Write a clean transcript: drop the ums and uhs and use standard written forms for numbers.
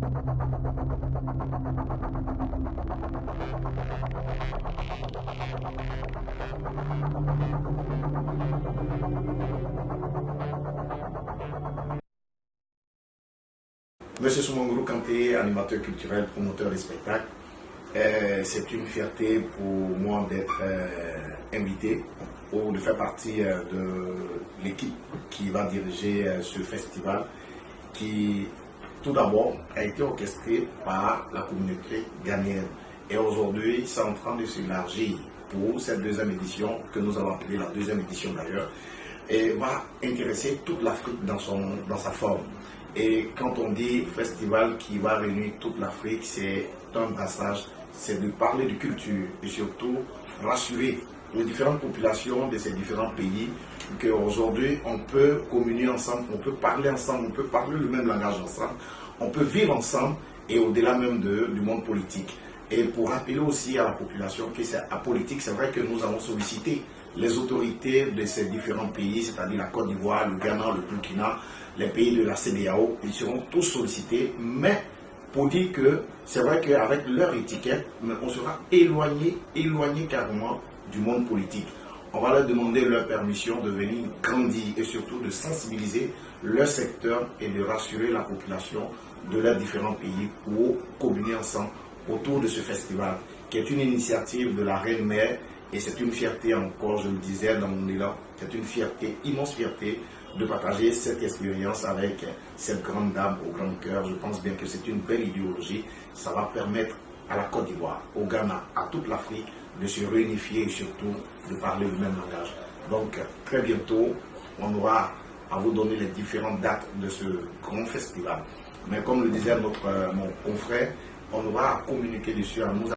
Monsieur Soumanguru Kanté, animateur culturel, promoteur des spectacles, c'est une fierté pour moi d'être invité ou de faire partie de l'équipe qui va diriger ce festival qui, tout d'abord, a été orchestré par la communauté ghanéenne. Et aujourd'hui, c'est en train de s'élargir pour cette deuxième édition, que nous allons appeler la deuxième édition d'ailleurs, et va intéresser toute l'Afrique dans sa forme. Et quand on dit festival qui va réunir toute l'Afrique, c'est un brassage, c'est de parler de culture et surtout rassurer les différentes populations de ces différents pays qu'aujourd'hui on peut communier ensemble, on peut parler ensemble, on peut parler le même langage ensemble, on peut vivre ensemble et au-delà même du monde politique. Et pour rappeler aussi à la population que c'est apolitique, c'est vrai que nous avons sollicité les autorités de ces différents pays, c'est-à-dire la Côte d'Ivoire, le Ghana, le Burkina, les pays de la CEDEAO, ils seront tous sollicités, mais pour dire que c'est vrai qu'avec leur étiquette, on sera éloigné carrément du monde politique. On va leur demander leur permission de venir grandir et surtout de sensibiliser leur secteur et de rassurer la population de leurs différents pays pour communier ensemble autour de ce festival, qui est une initiative de la Reine Mère. Et c'est une fierté encore, je le disais dans mon élan, c'est une fierté, immense fierté de partager cette expérience avec cette grande dame au grand cœur. Je pense bien que c'est une belle idéologie. Ça va permettre à la Côte d'Ivoire, au Ghana, à toute l'Afrique de se réunifier et surtout de parler le même langage. Donc très bientôt, on aura à vous donner les différentes dates de ce grand festival. Mais comme le disait mon confrère, on aura à communiquer dessus, à nous